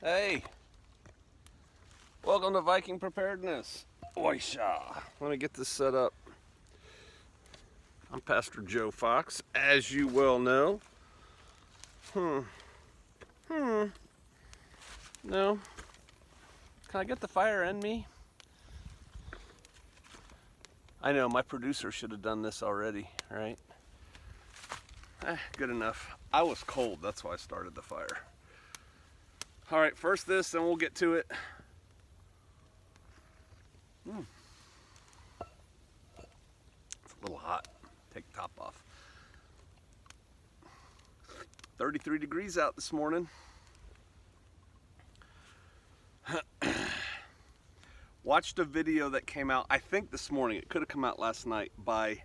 Hey, welcome to Viking Preparedness. Oisha. Let me get this set up. I'm Pastor Joe Fox, as you well know. No. Can I get the fire in me? I know, my producer should have done this already, right? Good enough. I was cold, that's why I started the fire. All right, first this, then we'll get to it. It's a little hot. Take the top off. 33 degrees out this morning. Watched a video that came out, I think this morning, it could have come out last night, by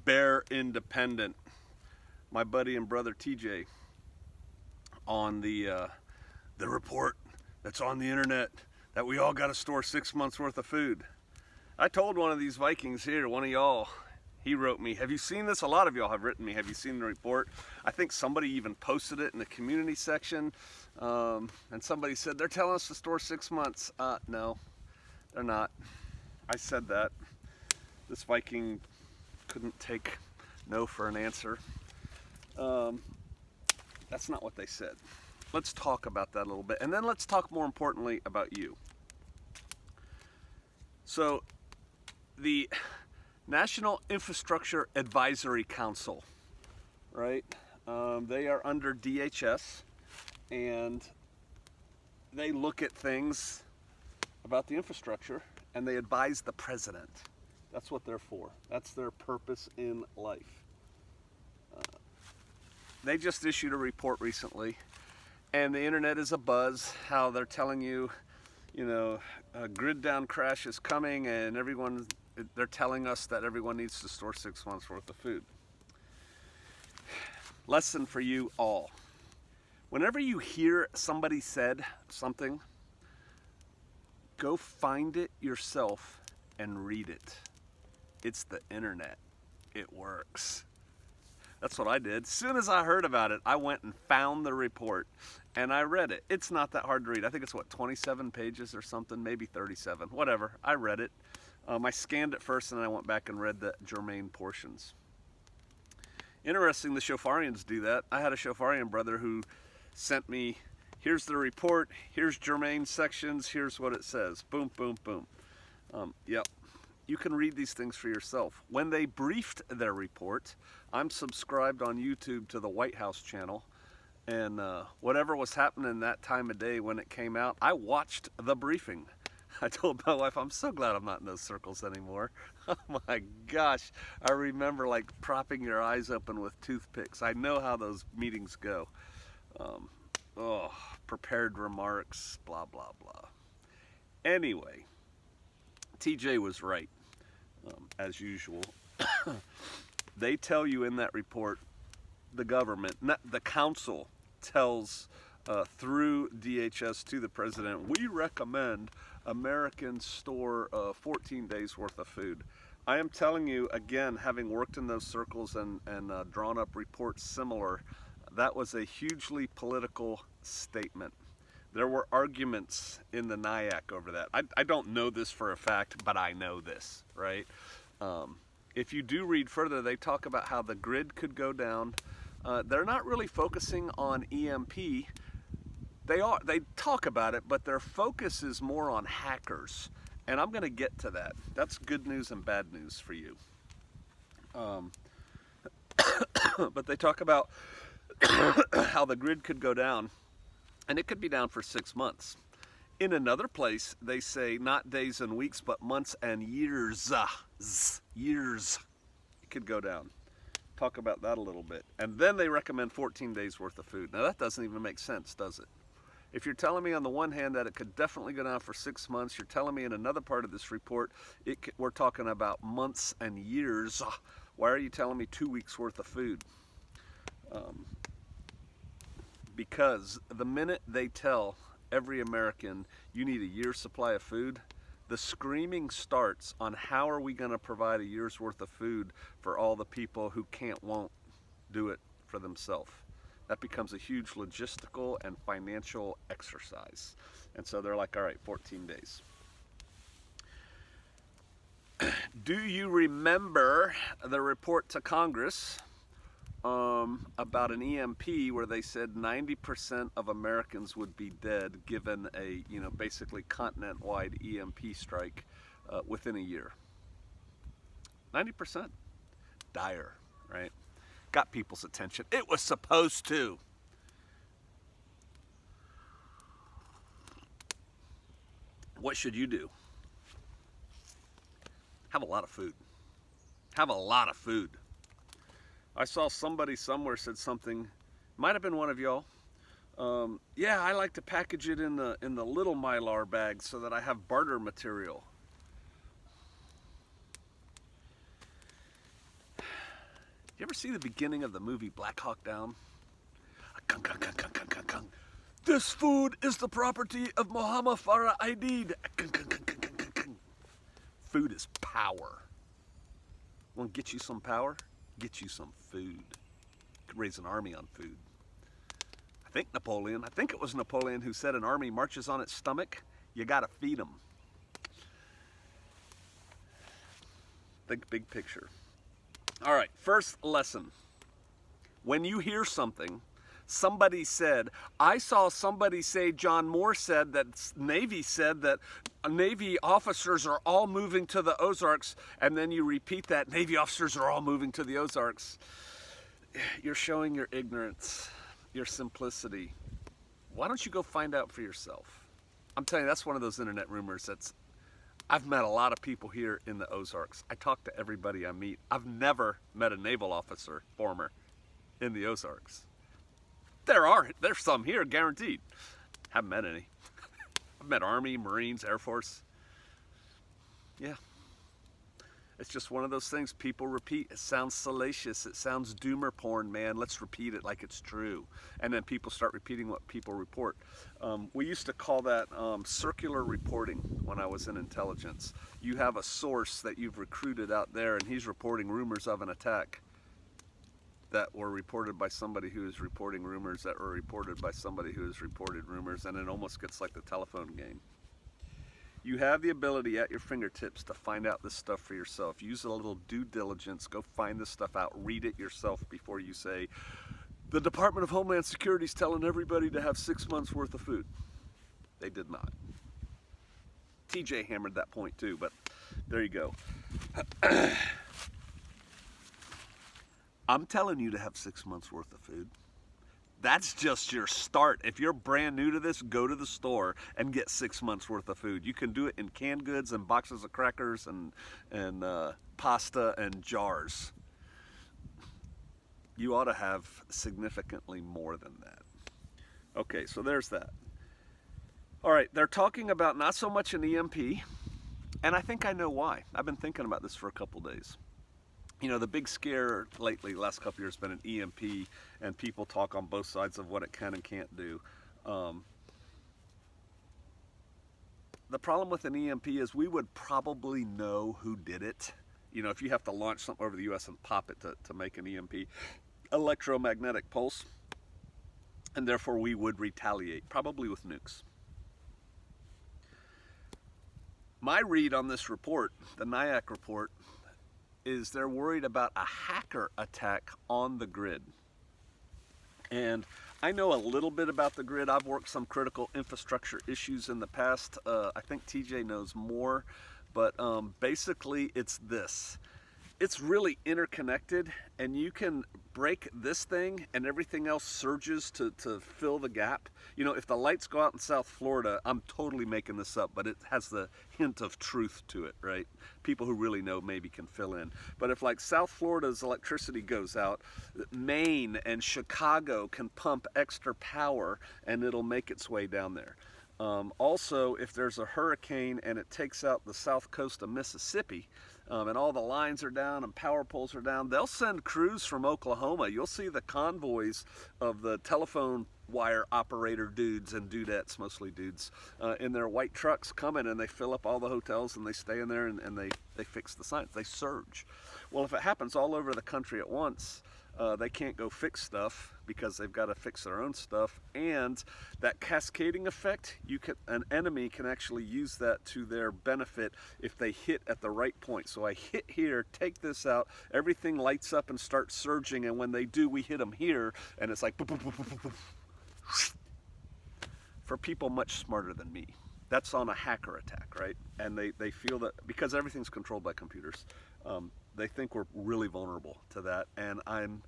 Bear Independent, my buddy and brother TJ, on the report that's on the internet that we all got to store 6 months worth of food. I told one of these Vikings here, one of y'all, he wrote me, have you seen this? A lot of y'all have written me, have you seen the report? I think somebody even posted it in the community section, and somebody said, they're telling us to store 6 months. No, they're not. I said that. This Viking couldn't take no for an answer. That's not what they said. Let's talk about that a little bit, and then let's talk more importantly about you. So, the National Infrastructure Advisory Council, right? They are under DHS, and they look at things about the infrastructure, and they advise the president. That's what they're for. That's their purpose in life. They just issued a report recently, and the internet is abuzz, how they're telling you, a grid down crash is coming, and they're telling us that everyone needs to store 6 months worth of food. Lesson for you all. Whenever you hear somebody said something, go find it yourself and read it. It's the internet. It works. That's what I did. As soon as I heard about it, I went and found the report and I read it. It's not that hard to read. I think it's 27 pages or something, maybe 37, whatever. I read it. I scanned it first and then I went back and read the germane portions. Interesting, the Shofarians do that. I had a Shofarian brother who sent me, here's the report, here's germane sections, here's what it says. Boom, boom, boom. Yep. You can read these things for yourself. When they briefed their report, I'm subscribed on YouTube to the White House channel, and whatever was happening that time of day when it came out, I watched the briefing. I told my wife, I'm so glad I'm not in those circles anymore. Oh my gosh, I remember like propping your eyes open with toothpicks. I know how those meetings go. Prepared remarks, blah, blah, blah. Anyway, TJ was right. As usual. They tell you in that report, the government, the council tells through DHS to the president, we recommend Americans store 14 days worth of food. I am telling you, again, having worked in those circles and drawn up reports similar, that was a hugely political statement. There were arguments in the Niac over that. I don't know this for a fact, but I know this, right? If you do read further, they talk about how the grid could go down. They're not really focusing on EMP. They talk about it, but their focus is more on hackers. And I'm going to get to that. That's good news and bad news for you. But they talk about how the grid could go down. And it could be down for 6 months. In another place, they say not days and weeks, but months and years. Years. It could go down. Talk about that a little bit. And then they recommend 14 days worth of food. Now that doesn't even make sense, does it? If you're telling me on the one hand that it could definitely go down for 6 months, you're telling me in another part of this report, we're talking about months and years. Why are you telling me 2 weeks worth of food? Because the minute they tell every American you need a year's supply of food, the screaming starts on how are we going to provide a year's worth of food for all the people who won't do it for themselves. That becomes a huge logistical and financial exercise. And so they're like, all right, 14 days. Do you remember the report to Congress about an EMP where they said 90% of Americans would be dead given a, basically continent-wide EMP strike within a year? 90%. Dire, right? Got people's attention. It was supposed to. What should you do? Have a lot of food. Have a lot of food. I saw somebody somewhere said something, might have been one of y'all. Yeah, I like to package it in the little Mylar bags so that I have barter material. You ever see the beginning of the movie Black Hawk Down? This food is the property of Muhammad Farah Aidid. Food is power. Want to get you some power? Get you some food. Could raise an army on food. I think it was Napoleon who said an army marches on its stomach. You gotta feed them. Think big picture. All right, first lesson. When you hear something, somebody said, I saw somebody say, John Moore said that Navy officers are all moving to the Ozarks, and then you repeat that, Navy officers are all moving to the Ozarks. You're showing your ignorance, your simplicity. Why don't you go find out for yourself? I'm telling you, that's one of those internet rumors I've met a lot of people here in the Ozarks. I talk to everybody I meet. I've never met a naval officer, former, in the Ozarks. There's some here, guaranteed. Haven't met any. I've met Army, Marines, Air Force. Yeah. It's just one of those things people repeat. It sounds salacious. It sounds doomer porn, man. Let's repeat it like it's true. And then people start repeating what people report. We used to call that circular reporting when I was in intelligence. You have a source that you've recruited out there, and he's reporting rumors of an attack that were reported by somebody who is reporting rumors that were reported by somebody who has reported rumors, and it almost gets like the telephone game. You have the ability at your fingertips to find out this stuff for yourself. Use a little due diligence. Go find this stuff out. Read it yourself before you say, the Department of Homeland Security is telling everybody to have 6 months worth of food. They did not. TJ hammered that point too, but there you go. I'm telling you to have 6 months worth of food. That's just your start. If you're brand new to this, go to the store and get 6 months worth of food. You can do it in canned goods and boxes of crackers and pasta and jars. You ought to have significantly more than that. Okay, so there's that. All right, they're talking about not so much an EMP, and I think I know why. I've been thinking about this for a couple days. You know, the big scare lately, last couple years, has been an EMP, and people talk on both sides of what it can and can't do. The problem with an EMP is we would probably know who did it. You know, if you have to launch something over the U.S. and pop it to make an EMP, electromagnetic pulse, and therefore we would retaliate, probably with nukes. My read on this report, the Niac report, is they're worried about a hacker attack on the grid. And I know a little bit about the grid. I've worked some critical infrastructure issues in the past. I think TJ knows more, but basically it's this. It's really interconnected, and you can break this thing and everything else surges to fill the gap. You know, if the lights go out in South Florida, I'm totally making this up, but it has the hint of truth to it, right? People who really know maybe can fill in. But if like South Florida's electricity goes out, Maine and Chicago can pump extra power and it'll make its way down there. Also, if there's a hurricane and it takes out the south coast of Mississippi, and all the lines are down and power poles are down, they'll send crews from Oklahoma. You'll see the convoys of the telephone wire operator dudes and dudettes, mostly dudes, in their white trucks coming, and they fill up all the hotels and they stay in there and they fix the signs. They surge. Well, if it happens all over the country at once, They can't go fix stuff because they've got to fix their own stuff. And that cascading effect, an enemy can actually use that to their benefit if they hit at the right point. So I hit here, take this out, everything lights up and starts surging, and when they do, we hit them here, and it's like boop, boop, boop, boop, boop. For people much smarter than me. That's on a hacker attack, right? And they feel that because everything's controlled by computers, they think we're really vulnerable to that. And I'm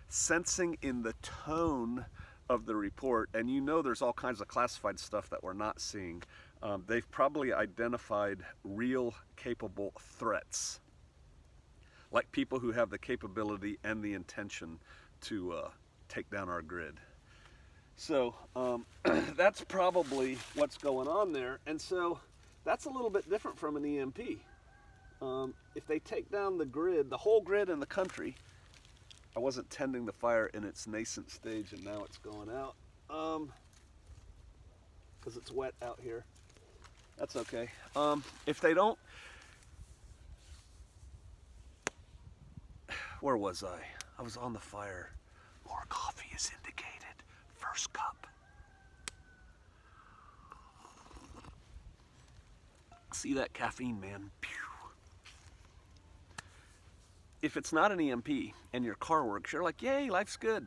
sensing in the tone of the report, and you know there's all kinds of classified stuff that we're not seeing. They've probably identified real capable threats, like people who have the capability and the intention to take down our grid. So that's probably what's going on there. And so that's a little bit different from an EMP. If they take down the grid, the whole grid in the country, I wasn't tending the fire in its nascent stage, and now it's going out because it's wet out here. That's okay. If they don't, where was I? I was on the fire. More coffee is indicated. First cup. See that caffeine, man? Pew. If it's not an EMP and your car works, you're like, yay, life's good.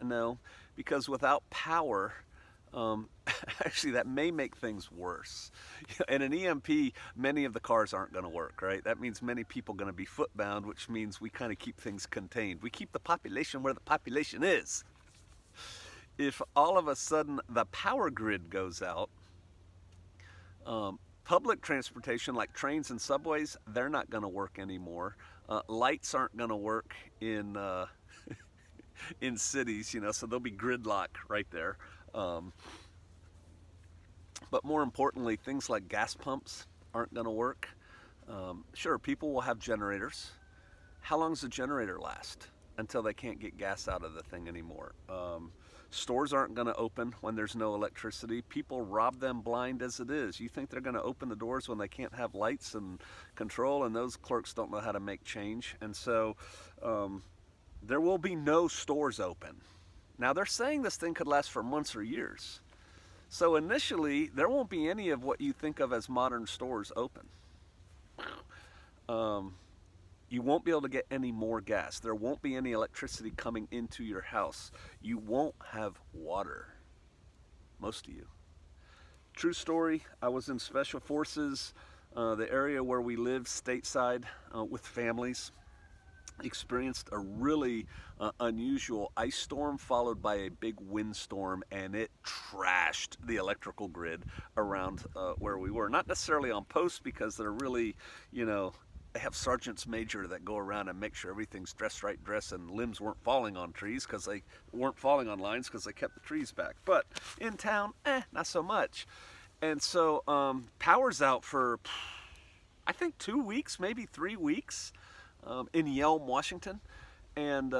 No, because without power, actually that may make things worse. In an EMP, many of the cars aren't going to work, right? That means many people are going to be footbound, which means we kind of keep things contained. We keep the population where the population is. If all of a sudden the power grid goes out, public transportation like trains and subways, they're not going to work anymore. Lights aren't going to work in in cities, so there'll be gridlock right there. But more importantly, things like gas pumps aren't going to work. Sure, people will have generators. How long does a generator last? Until they can't get gas out of the thing anymore. Stores aren't going to open when there's no electricity. People rob them blind as it is. You think they're going to open the doors when they can't have lights and control, and those clerks don't know how to make change. And so there will be no stores open. Now they're saying this thing could last for months or years. So initially, there won't be any of what you think of as modern stores open. You won't be able to get any more gas. There won't be any electricity coming into your house. You won't have water. Most of you. True story, I was in Special Forces, the area where we live stateside with families. Experienced a really unusual ice storm followed by a big windstorm, and it trashed the electrical grid around where we were. Not necessarily on post, because they're really, they have sergeants major that go around and make sure everything's dressed right, and limbs weren't falling on trees because they weren't falling on lines because they kept the trees back. But in town, not so much. And so power's out for, I think 2 weeks, maybe 3 weeks in Yelm, Washington. And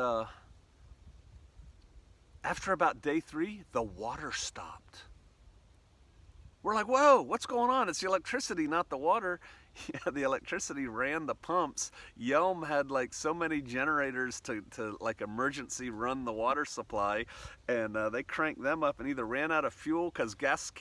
after about day 3, the water stopped. We're like, whoa, what's going on? It's the electricity, not the water. Yeah, the electricity ran the pumps. Yelm had like so many generators to like emergency run the water supply, and they cranked them up and either ran out of fuel because gas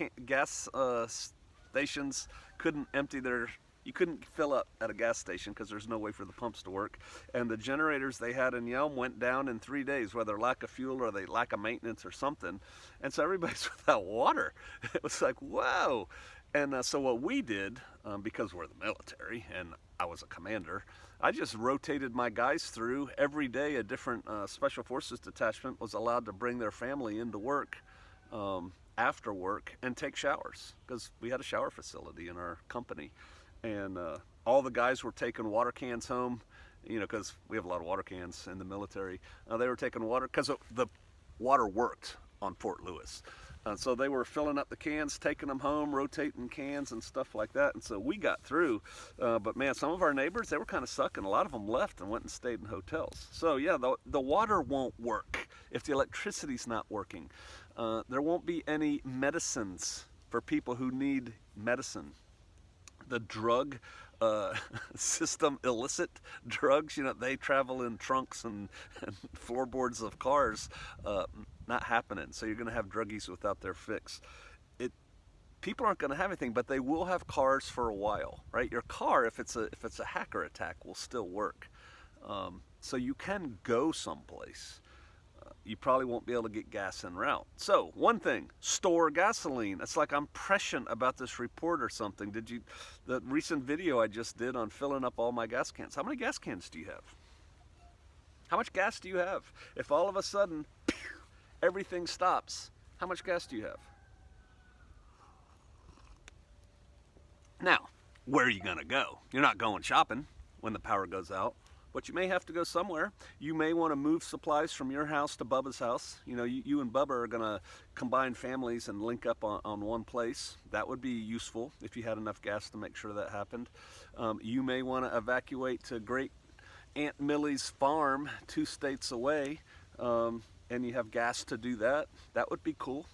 stations couldn't empty their. You couldn't fill up at a gas station because there's no way for the pumps to work. And the generators they had in Yelm went down in 3 days, whether lack of fuel or they lack of maintenance or something. And so everybody's without water. It was like, whoa. And so what we did, because we're the military and I was a commander, I just rotated my guys through. Every day a different Special Forces detachment was allowed to bring their family into work after work and take showers, because we had a shower facility in our company. And all the guys were taking water cans home, because we have a lot of water cans in the military. They were taking water because the water worked on Fort Lewis. So they were filling up the cans, taking them home, rotating cans and stuff like that. And so we got through. But man, some of our neighbors, they were kind of sucking. A lot of them left and went and stayed in hotels. So yeah, the water won't work if the electricity's not working. There won't be any medicines for people who need medicine. The drug system illicit drugs. They travel in trunks and floorboards of cars. Not happening. So you're going to have druggies without their fix. People aren't going to have anything, but they will have cars for a while, right? Your car, if it's a hacker attack, will still work. So you can go someplace. You probably won't be able to get gas en route. So one thing, store gasoline. It's like I'm prescient about this report or something. The recent video I just did on filling up all my gas cans. How many gas cans do you have? How much gas do you have? If all of a sudden, everything stops, how much gas do you have? Now, where are you going to go? You're not going shopping when the power goes out, but you may have to go somewhere. You may want to move supplies from your house to Bubba's house. You and Bubba are going to combine families and link up on one place. That would be useful if you had enough gas to make sure that happened. You may want to evacuate to Great Aunt Millie's farm 2 states away, and you have gas to do that. That would be cool.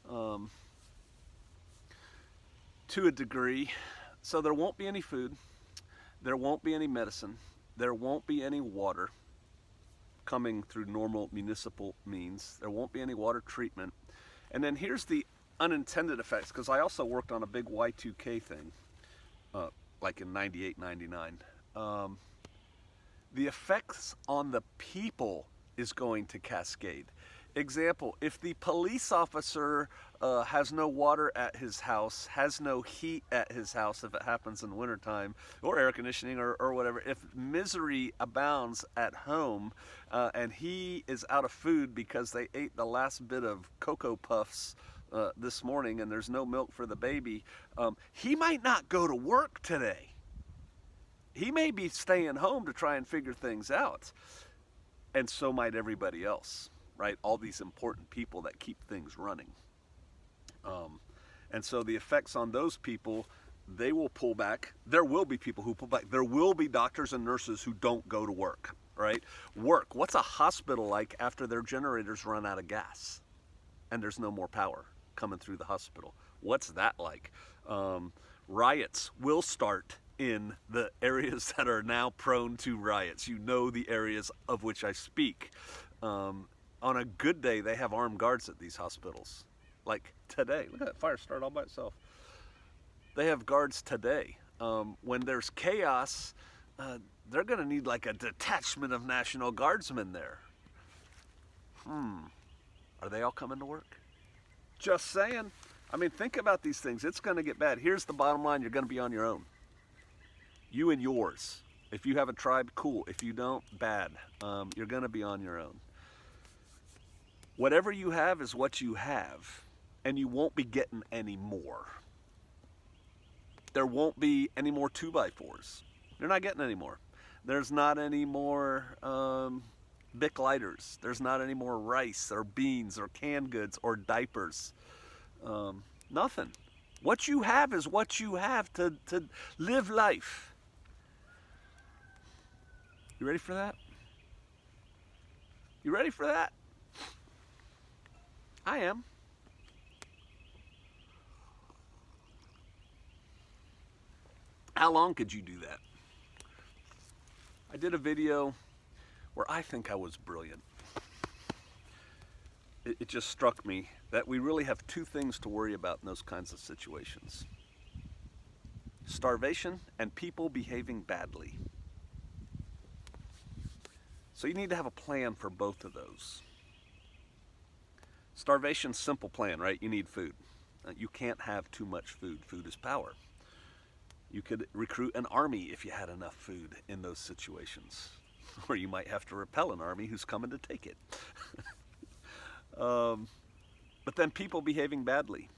To a degree. So there won't be any food, there won't be any medicine, there won't be any water coming through normal municipal means, there won't be any water treatment. And then here's the unintended effects, because I also worked on a big Y2K thing, like in 98, 99. The effects on the people is going to cascade. Example, if the police officer has no water at his house, has no heat at his house if it happens in wintertime, or air conditioning or whatever, if misery abounds at home and he is out of food because they ate the last bit of Cocoa Puffs this morning and there's no milk for the baby, he might not go to work today. He may be staying home to try and figure things out. And so might everybody else. Right? All these important people that keep things running. And so the effects on those people, they will pull back. There will be people who pull back. There will be doctors and nurses who don't go to work, right? Work. What's a hospital like after their generators run out of gas and there's no more power coming through the hospital? What's that like? Riots will start in the areas that are now prone to riots. The areas of which I speak. On a good day, they have armed guards at these hospitals. Like today, look at that fire start all by itself. They have guards today. When there's chaos, they're going to need like a detachment of National Guardsmen there. Are they all coming to work? Just saying. I mean, think about these things. It's going to get bad. Here's the bottom line. You're going to be on your own. You and yours. If you have a tribe, cool. If you don't, bad. You're going to be on your own. Whatever you have is what you have, and you won't be getting any more. There won't be any more 2x4s. You're not getting any more. There's not any more Bic lighters. There's not any more rice or beans or canned goods or diapers. Nothing. What you have is what you have to live life. You ready for that? You ready for that? I am. How long could you do that? I did a video where I think I was brilliant. It just struck me that we really have 2 things to worry about in those kinds of situations. Starvation and people behaving badly. So you need to have a plan for both of those. Starvation, simple plan, right? You need food. You can't have too much food. Food is power. You could recruit an army if you had enough food in those situations. Or you might have to repel an army who's coming to take it. But then people behaving badly.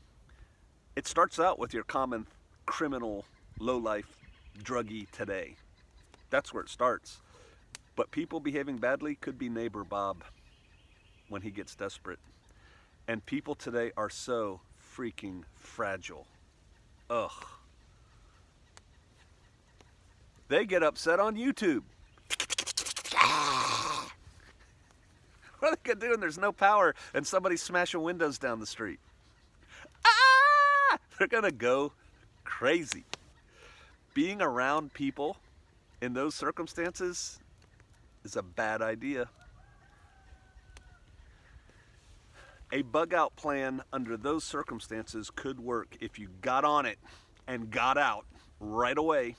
It starts out with your common criminal, lowlife, druggie today. That's where it starts. But people behaving badly could be neighbor Bob when he gets desperate. And people today are so freaking fragile. Ugh. They get upset on YouTube. What are they going to do when there's no power and somebody's smashing windows down the street? They're going to go crazy. Being around people in those circumstances is a bad idea. A bug out plan under those circumstances could work if you got on it and got out right away,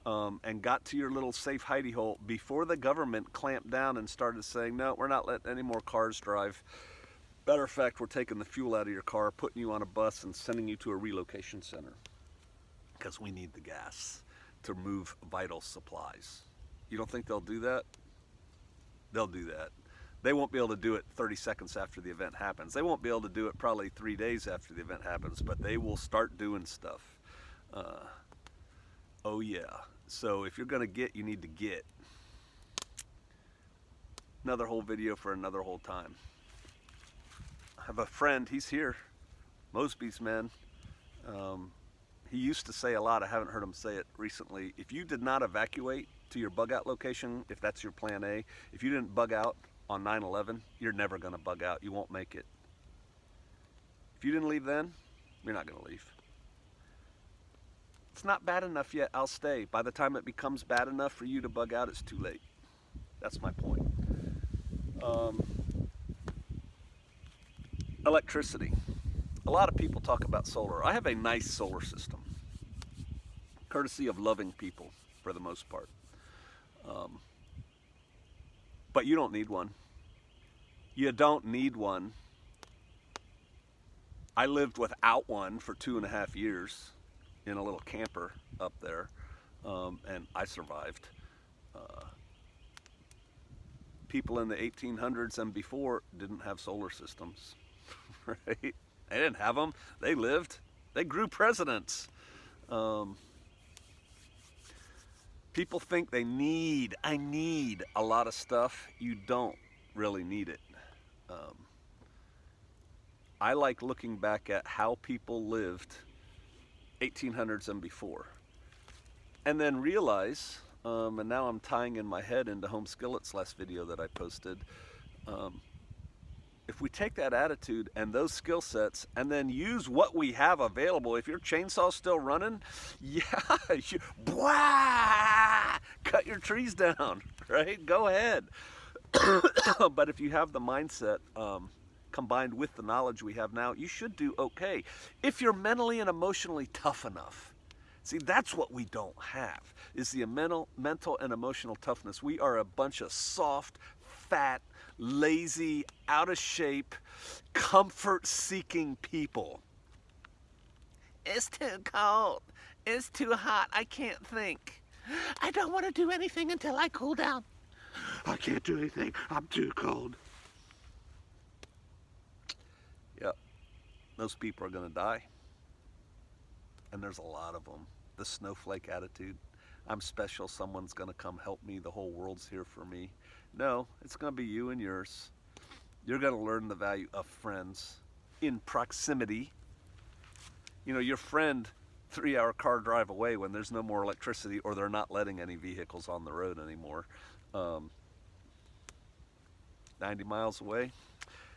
and got to your little safe hidey hole before the government clamped down and started saying, no, we're not letting any more cars drive. Matter of fact, we're taking the fuel out of your car, putting you on a bus, and sending you to a relocation center because we need the gas to move vital supplies. You don't think they'll do that? They'll do that. They won't be able to do it 30 seconds after the event happens. They won't be able to do it probably 3 days after the event happens, but they will start doing stuff. Oh yeah. So if you're going to get, you need to get. Another whole video for another whole time. I have a friend, he's here, Mosby's man. He used to say a lot, I haven't heard him say it recently. If you did not evacuate to your bug out location, if that's your plan A, if you didn't bug out on 9/11, you're never going to bug out. You won't make it. If you didn't leave then, you're not going to leave. It's not bad enough yet, I'll stay. By the time it becomes bad enough for you to bug out, it's too late. That's my point. Electricity. A lot of people talk about solar. I have a nice solar system, courtesy of loving people for the most part. But you don't need one. You don't need one. I lived without one for 2.5 years in a little camper up there, and I survived. People in the 1800s and before didn't have solar systems, right? They didn't have them. They lived. They grew presidents. People think I need a lot of stuff. You don't really need it. I like looking back at how people lived 1800s and before, and then realize, and now I'm tying in my head into Home Skillet's last video that I posted, if we take that attitude and those skill sets and then use what we have available, if your chainsaw's still running, cut your trees down, right? Go ahead. But if you have the mindset combined with the knowledge we have now, you should do okay. If you're mentally and emotionally tough enough. See, that's what we don't have, is the mental and emotional toughness. We are a bunch of soft, fat, lazy, out of shape, comfort-seeking people. It's too cold. It's too hot. I can't think. I don't want to do anything until I cool down. I can't do anything. I'm too cold. Yep. Those people are going to die. And there's a lot of them. The snowflake attitude. I'm special. Someone's going to come help me. The whole world's here for me. No, it's going to be you and yours. You're going to learn the value of friends in proximity. You know, your friend 3-hour car drive away when there's no more electricity or they're not letting any vehicles on the road anymore. 90 miles away.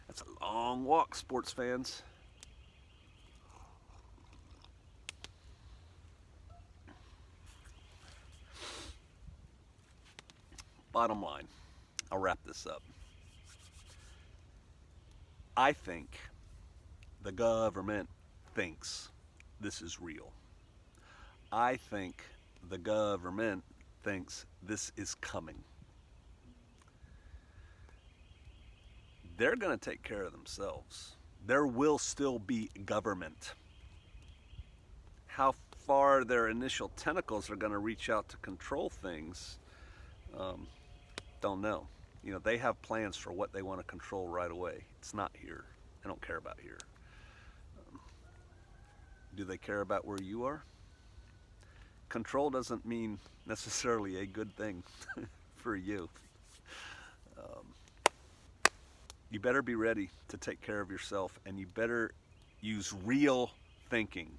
That's a long walk, sports fans. Bottom line, I'll wrap this up. I think the government thinks this is real. I think the government thinks this is coming. They're going to take care of themselves. There will still be government. How far their initial tentacles are going to reach out to control things, don't know. You know, they have plans for what they want to control right away. It's not here. I don't care about here. Do they care about where you are? Control doesn't mean necessarily a good thing for you. You better be ready to take care of yourself, and you better use real thinking.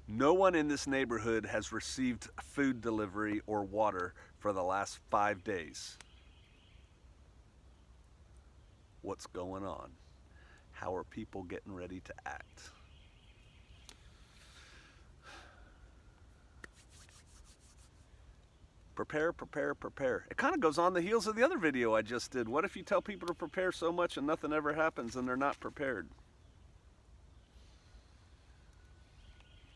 No one in this neighborhood has received food delivery or water for the last 5 days. What's going on? How are people getting ready to act? Prepare, prepare, prepare. It kind of goes on the heels of the other video I just did. What if you tell people to prepare so much and nothing ever happens and they're not prepared?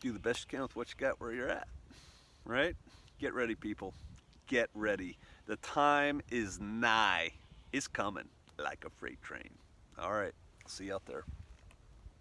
Do the best you can with what you got where you're at, right? Get ready, people. Get ready. The time is nigh. It's coming like a freight train. All right. See you out there.